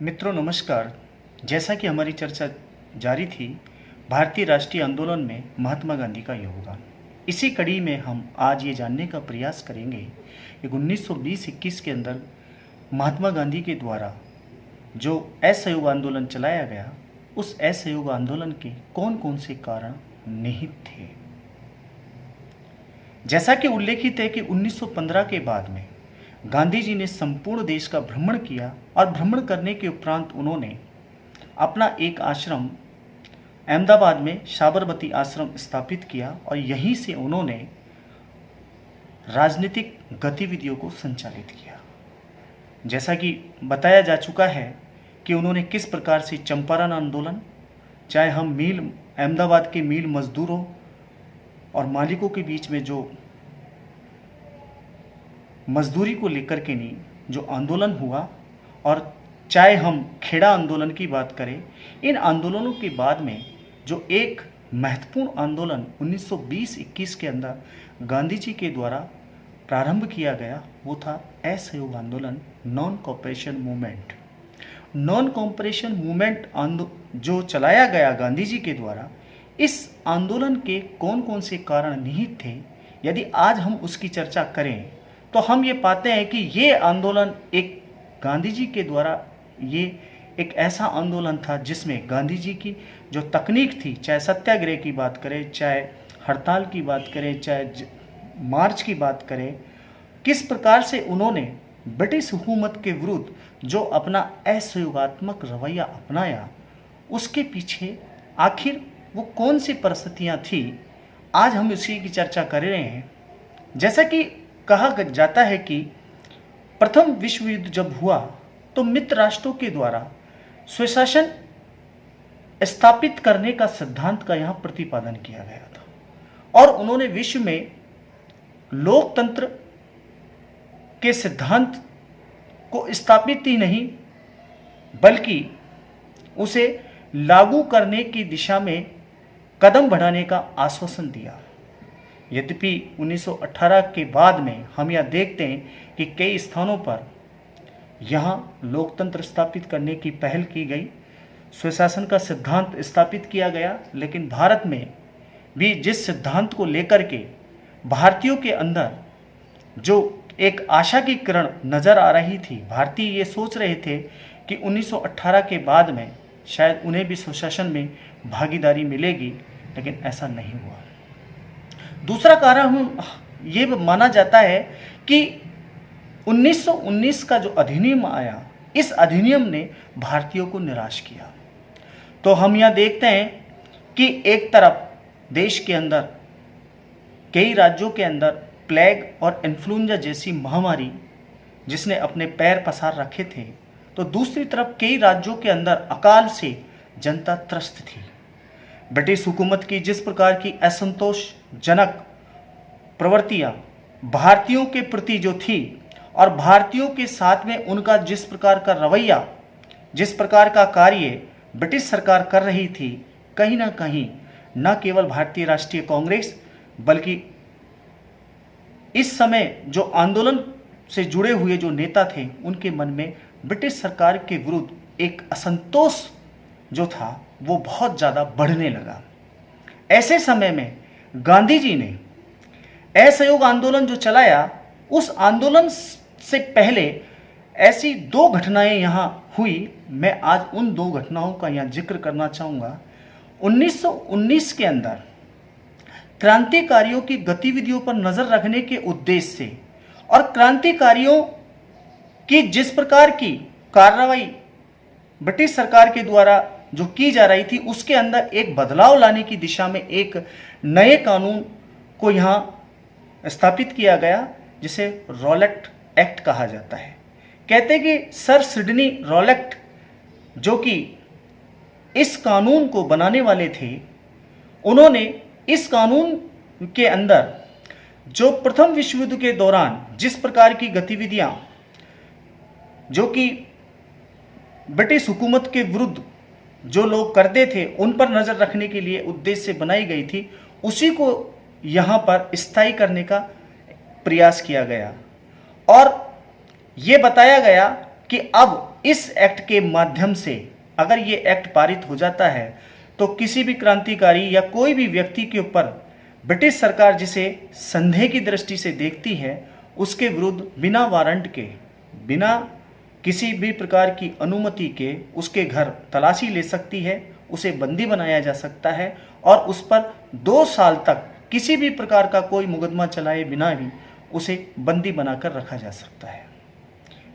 मित्रों नमस्कार। जैसा कि हमारी चर्चा जारी थी भारतीय राष्ट्रीय आंदोलन में महात्मा गांधी का योगदान, इसी कड़ी में हम आज ये जानने का प्रयास करेंगे कि 1920-21 के अंदर महात्मा गांधी के द्वारा जो असहयोग आंदोलन चलाया गया, उस असहयोग आंदोलन के कौन कौन से कारण निहित थे। जैसा कि उल्लेखित है कि 1915 के बाद में गांधी जी ने संपूर्ण देश का भ्रमण किया और भ्रमण करने के उपरांत उन्होंने अपना एक आश्रम अहमदाबाद में साबरमती आश्रम स्थापित किया और यहीं से उन्होंने राजनीतिक गतिविधियों को संचालित किया। जैसा कि बताया जा चुका है कि उन्होंने किस प्रकार से चंपारण आंदोलन, चाहे हम मिल अहमदाबाद के मिल मजदूरों और मालिकों के बीच में जो मजदूरी को लेकर के नहीं जो आंदोलन हुआ, और चाहे हम खेड़ा आंदोलन की बात करें, इन आंदोलनों के बाद में जो एक महत्वपूर्ण आंदोलन 1920-21 के अंदर गांधी जी के द्वारा प्रारंभ किया गया वो था असहयोग आंदोलन, non cooperation movement. Non cooperation movement जो चलाया गया गांधी जी के द्वारा, इस आंदोलन के कौन कौन से कारण निहित थे, यदि आज हम उसकी चर्चा करें तो हम ये पाते हैं कि ये आंदोलन एक गांधी जी के द्वारा ये एक ऐसा आंदोलन था जिसमें गांधी जी की जो तकनीक थी, चाहे सत्याग्रह की बात करें, चाहे हड़ताल की बात करें, चाहे मार्च की बात करें, किस प्रकार से उन्होंने ब्रिटिश हुकूमत के विरुद्ध जो अपना असहयोगात्मक रवैया अपनाया, उसके पीछे आखिर वो कौन सी परिस्थितियाँ थी, आज हम इसी की चर्चा कर रहे हैं। जैसा कि कहा जाता है कि प्रथम विश्व युद्ध जब हुआ तो मित्र राष्ट्रों के द्वारा स्वशासन स्थापित करने का सिद्धांत का यहाँ प्रतिपादन किया गया था और उन्होंने विश्व में लोकतंत्र के सिद्धांत को स्थापित ही नहीं बल्कि उसे लागू करने की दिशा में कदम बढ़ाने का आश्वासन दिया। यद्यपि 1918 के बाद में हम यह देखते हैं कि कई स्थानों पर यहाँ लोकतंत्र स्थापित करने की पहल की गई, स्वशासन का सिद्धांत स्थापित किया गया, लेकिन भारत में भी जिस सिद्धांत को लेकर के भारतीयों के अंदर जो एक आशा की किरण नज़र आ रही थी, भारतीय ये सोच रहे थे कि 1918 के बाद में शायद उन्हें भी स्वशासन में भागीदारी मिलेगी, लेकिन ऐसा नहीं हुआ। दूसरा कारण ये माना जाता है कि 1919 का जो अधिनियम आया, इस अधिनियम ने भारतीयों को निराश किया। तो हम यह देखते हैं कि एक तरफ देश के अंदर कई राज्यों के अंदर प्लेग और इन्फ्लुएंजा जैसी महामारी जिसने अपने पैर पसार रखे थे, तो दूसरी तरफ कई राज्यों के अंदर अकाल से जनता त्रस्त थी। ब्रिटिश हुकूमत की जिस प्रकार की असंतोषजनक प्रवृत्तियां भारतीयों के प्रति जो थी और भारतीयों के साथ में उनका जिस प्रकार का रवैया, जिस प्रकार का कार्य ब्रिटिश सरकार कर रही थी, कहीं ना कहीं न केवल भारतीय राष्ट्रीय कांग्रेस बल्कि इस समय जो आंदोलन से जुड़े हुए जो नेता थे, उनके मन में ब्रिटिश सरकार के विरुद्ध एक असंतोष जो था वो बहुत ज़्यादा बढ़ने लगा। ऐसे समय में गांधी जी ने असहयोग आंदोलन जो चलाया, उस आंदोलन से पहले ऐसी दो घटनाएं यहाँ हुई। मैं आज उन दो घटनाओं का यहाँ जिक्र करना चाहूँगा। 1919 के अंदर क्रांतिकारियों की गतिविधियों पर नज़र रखने के उद्देश्य से और क्रांतिकारियों की जिस प्रकार की कार्रवाई ब्रिटिश सरकार के द्वारा जो की जा रही थी, उसके अंदर एक बदलाव लाने की दिशा में एक नए कानून को यहाँ स्थापित किया गया, जिसे रॉलेट एक्ट कहा जाता है। कहते हैं कि सर सिडनी रॉलेट जो कि इस कानून को बनाने वाले थे, उन्होंने इस कानून के अंदर जो प्रथम विश्व युद्ध के दौरान जिस प्रकार की गतिविधियां जो कि ब्रिटिश हुकूमत के विरुद्ध जो लोग करते थे, उन पर नज़र रखने के लिए उद्देश्य से बनाई गई थी, उसी को यहाँ पर स्थायी करने का प्रयास किया गया और ये बताया गया कि अब इस एक्ट के माध्यम से अगर ये एक्ट पारित हो जाता है तो किसी भी क्रांतिकारी या कोई भी व्यक्ति के ऊपर ब्रिटिश सरकार जिसे संदेह की दृष्टि से देखती है उसके विरुद्ध बिना वारंट के, बिना किसी भी प्रकार की अनुमति के उसके घर तलाशी ले सकती है, उसे बंदी बनाया जा सकता है और उस पर 2 साल तक किसी भी प्रकार का कोई मुकदमा चलाए बिना भी उसे बंदी बनाकर रखा जा सकता है।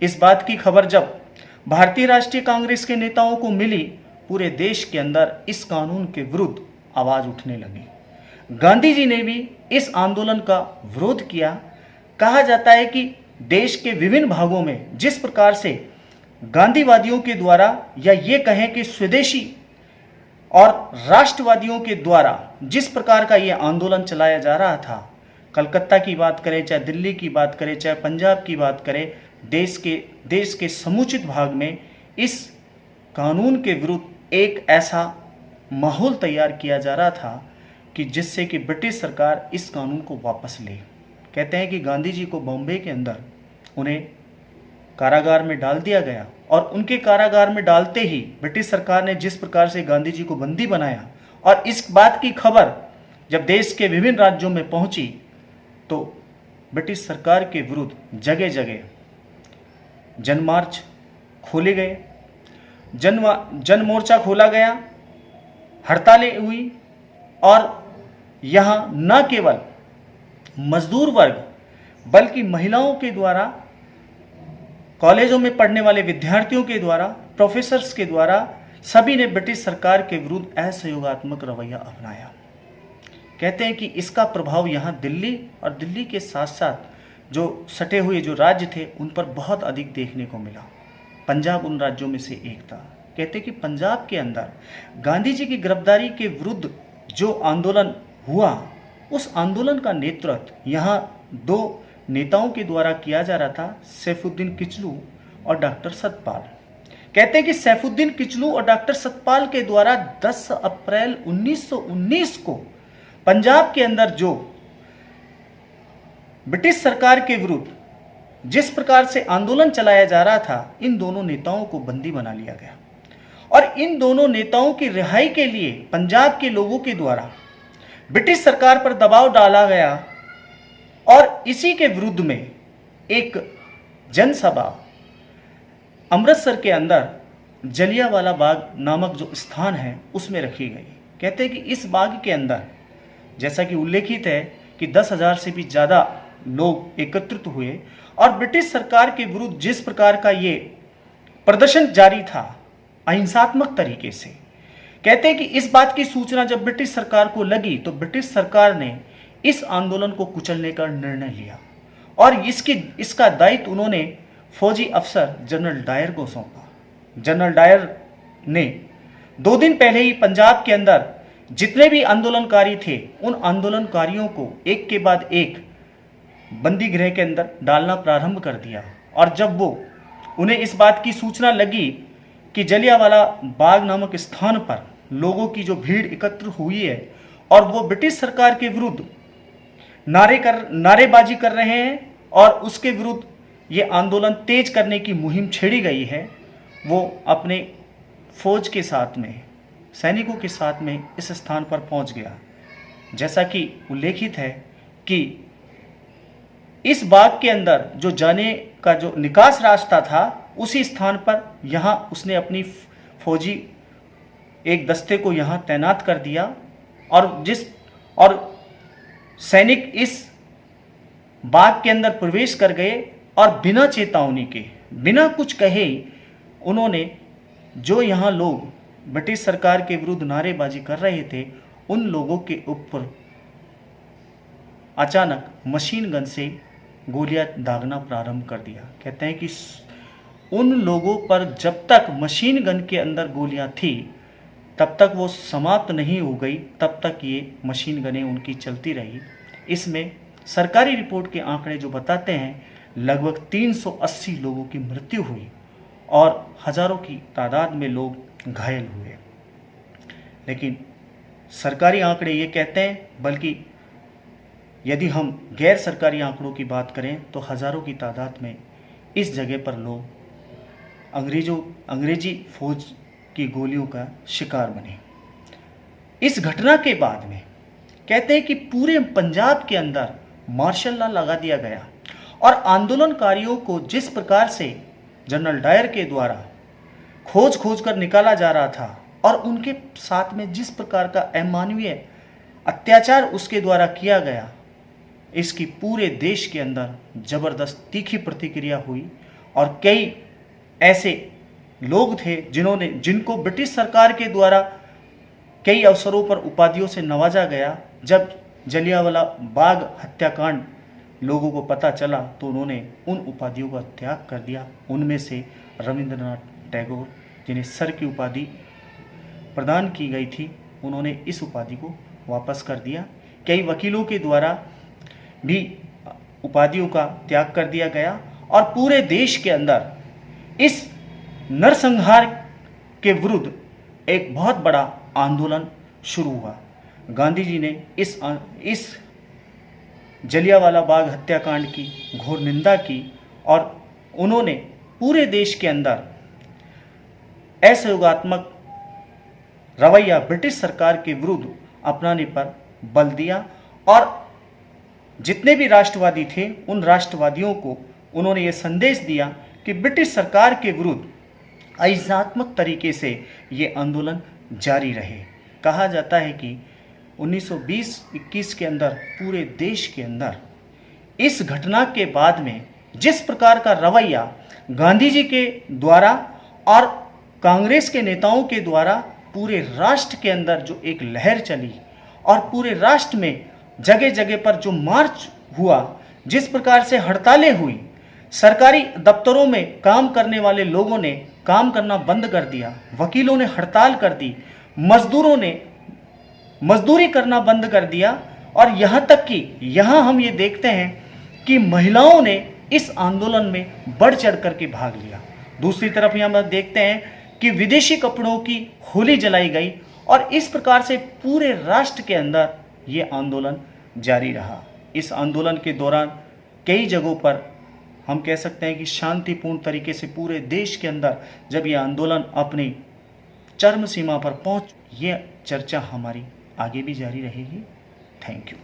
इस बात की खबर जब भारतीय राष्ट्रीय कांग्रेस के नेताओं को मिली, पूरे देश के अंदर इस कानून के विरुद्ध आवाज उठने लगी। गांधी जी ने भी इस आंदोलन का विरोध किया। कहा जाता है कि देश के विभिन्न भागों में जिस प्रकार से गांधीवादियों के द्वारा या ये कहें कि स्वदेशी और राष्ट्रवादियों के द्वारा जिस प्रकार का ये आंदोलन चलाया जा रहा था, कलकत्ता की बात करें, चाहे दिल्ली की बात करें, चाहे पंजाब की बात करें, देश के समुचित भाग में इस कानून के विरुद्ध एक ऐसा माहौल तैयार किया जा रहा था कि जिससे कि ब्रिटिश सरकार इस कानून को वापस ले। कहते हैं कि गांधी जी को बॉम्बे के अंदर उन्हें कारागार में डाल दिया गया और उनके कारागार में डालते ही ब्रिटिश सरकार ने जिस प्रकार से गांधी जी को बंदी बनाया और इस बात की खबर जब देश के विभिन्न राज्यों में पहुंची तो ब्रिटिश सरकार के विरुद्ध जगह जगह जनमार्च खोले गए, जन मोर्चा खोला गया, हड़तालें हुई और यहाँ न केवल मजदूर वर्ग बल्कि महिलाओं के द्वारा, कॉलेजों में पढ़ने वाले विद्यार्थियों के द्वारा, प्रोफेसर्स के द्वारा सभी ने ब्रिटिश सरकार के विरुद्ध असहयोगात्मक रवैया अपनाया। कहते हैं कि इसका प्रभाव यहाँ दिल्ली और दिल्ली के साथ साथ जो सटे हुए जो राज्य थे उन पर बहुत अधिक देखने को मिला। पंजाब उन राज्यों में से एक था। कहते हैं कि पंजाब के अंदर गांधी जी की गिरफ्तारी के विरुद्ध जो आंदोलन हुआ, उस आंदोलन का नेतृत्व यहाँ 2 नेताओं के द्वारा किया जा रहा था, सैफुद्दीन किचलू और डॉक्टर सतपाल। कहते हैं कि सैफुद्दीन किचलू और डॉक्टर सतपाल के द्वारा 10 अप्रैल 1919 को पंजाब के अंदर जो ब्रिटिश सरकार के विरुद्ध जिस प्रकार से आंदोलन चलाया जा रहा था, इन दोनों नेताओं को बंदी बना लिया गया और इन दोनों नेताओं की रिहाई के लिए पंजाब के लोगों के द्वारा ब्रिटिश सरकार पर दबाव डाला गया और इसी के विरुद्ध में एक जनसभा अमृतसर के अंदर जलियांवाला बाग नामक जो स्थान है उसमें रखी गई। कहते हैं कि इस बाग के अंदर जैसा कि उल्लेखित है कि 10,000 से भी ज़्यादा लोग एकत्रित हुए और ब्रिटिश सरकार के विरुद्ध जिस प्रकार का ये प्रदर्शन जारी था अहिंसात्मक तरीके से, कहते हैं कि इस बात की सूचना जब ब्रिटिश सरकार को लगी तो ब्रिटिश सरकार ने इस आंदोलन को कुचलने का निर्णय लिया और इसका दायित्व उन्होंने फौजी अफसर जनरल डायर को सौंपा। जनरल डायर ने 2 दिन पहले ही पंजाब के अंदर जितने भी आंदोलनकारी थे उन आंदोलनकारियों को एक के बाद एक बंदी गृह के अंदर डालना प्रारंभ कर दिया और जब उन्हें इस बात की सूचना लगी कि जलियांवाला बाग नामक स्थान पर लोगों की जो भीड़ एकत्र हुई है और वो ब्रिटिश सरकार के विरुद्ध नारेबाजी कर रहे हैं और उसके विरुद्ध ये आंदोलन तेज करने की मुहिम छेड़ी गई है, वो अपने फौज के साथ में, सैनिकों के साथ में इस स्थान पर पहुंच गया। जैसा कि उल्लेखित है कि इस बाग के अंदर जो जाने का जो निकास रास्ता था उसी स्थान पर यहाँ उसने अपनी फौजी एक दस्ते को यहाँ तैनात कर दिया और सैनिक इस बाग के अंदर प्रवेश कर गए और बिना चेतावनी के, बिना कुछ कहे उन्होंने जो यहाँ लोग ब्रिटिश सरकार के विरुद्ध नारेबाजी कर रहे थे उन लोगों के ऊपर अचानक मशीन गन से गोलियां दागना प्रारंभ कर दिया। कहते हैं कि उन लोगों पर जब तक मशीन गन के अंदर गोलियां थी तब तक वो समाप्त नहीं हो गई, तब तक ये मशीन गनें उनकी चलती रही। इसमें सरकारी रिपोर्ट के आंकड़े जो बताते हैं लगभग 380 लोगों की मृत्यु हुई और हजारों की तादाद में लोग घायल हुए। लेकिन सरकारी आंकड़े ये कहते हैं, बल्कि यदि हम गैर सरकारी आंकड़ों की बात करें तो हजारों की तादाद में इस जगह पर लोग अंग्रेजी फौज की गोलियों का शिकार बने। इस घटना के बाद में कहते हैं कि पूरे पंजाब के अंदर मार्शल लॉ लगा दिया गया और आंदोलनकारियों को जिस प्रकार से जनरल डायर के द्वारा खोज कर निकाला जा रहा था और उनके साथ में जिस प्रकार का अमानवीय अत्याचार उसके द्वारा किया गया, इसकी पूरे देश के अंदर जबरदस्त तीखी प्रतिक्रिया हुई और कई ऐसे लोग थे जिनको ब्रिटिश सरकार के द्वारा कई अवसरों पर उपाधियों से नवाजा गया। जब जलियांवाला बाग हत्याकांड लोगों को पता चला तो उन्होंने उन उपाधियों का त्याग कर दिया। उनमें से रविंद्रनाथ टैगोर, जिन्हें सर की उपाधि प्रदान की गई थी, उन्होंने इस उपाधि को वापस कर दिया। कई वकीलों के द्वारा भी उपाधियों का त्याग कर दिया गया और पूरे देश के अंदर इस नरसंहार के विरुद्ध एक बहुत बड़ा आंदोलन शुरू हुआ। गांधी जी ने इस जलियांवाला बाग हत्याकांड की घोर निंदा की और उन्होंने पूरे देश के अंदर असहयोगात्मक रवैया ब्रिटिश सरकार के विरुद्ध अपनाने पर बल दिया और जितने भी राष्ट्रवादी थे उन राष्ट्रवादियों को उन्होंने ये संदेश दिया कि ब्रिटिश सरकार के विरुद्ध अहिंसात्मक तरीके से ये आंदोलन जारी रहे। कहा जाता है कि 1920-21 के अंदर पूरे देश के अंदर इस घटना के बाद में जिस प्रकार का रवैया गांधी जी के द्वारा और कांग्रेस के नेताओं के द्वारा पूरे राष्ट्र के अंदर जो एक लहर चली और पूरे राष्ट्र में जगह जगह पर जो मार्च हुआ, जिस प्रकार से हड़तालें हुई, सरकारी दफ्तरों में काम करने वाले लोगों ने काम करना बंद कर दिया, वकीलों ने हड़ताल कर दी, मजदूरों ने मजदूरी करना बंद कर दिया और यहाँ तक कि यहाँ हम ये देखते हैं कि महिलाओं ने इस आंदोलन में बढ़ चढ़ करके भाग लिया। दूसरी तरफ यहाँ हम देखते हैं कि विदेशी कपड़ों की होली जलाई गई और इस प्रकार से पूरे राष्ट्र के अंदर ये आंदोलन जारी रहा। इस आंदोलन के दौरान कई जगहों पर हम कह सकते हैं कि शांतिपूर्ण तरीके से पूरे देश के अंदर जब ये आंदोलन अपनी चरम सीमा पर पहुंच, ये चर्चा हमारी आगे भी जारी रहेगी। Thank you.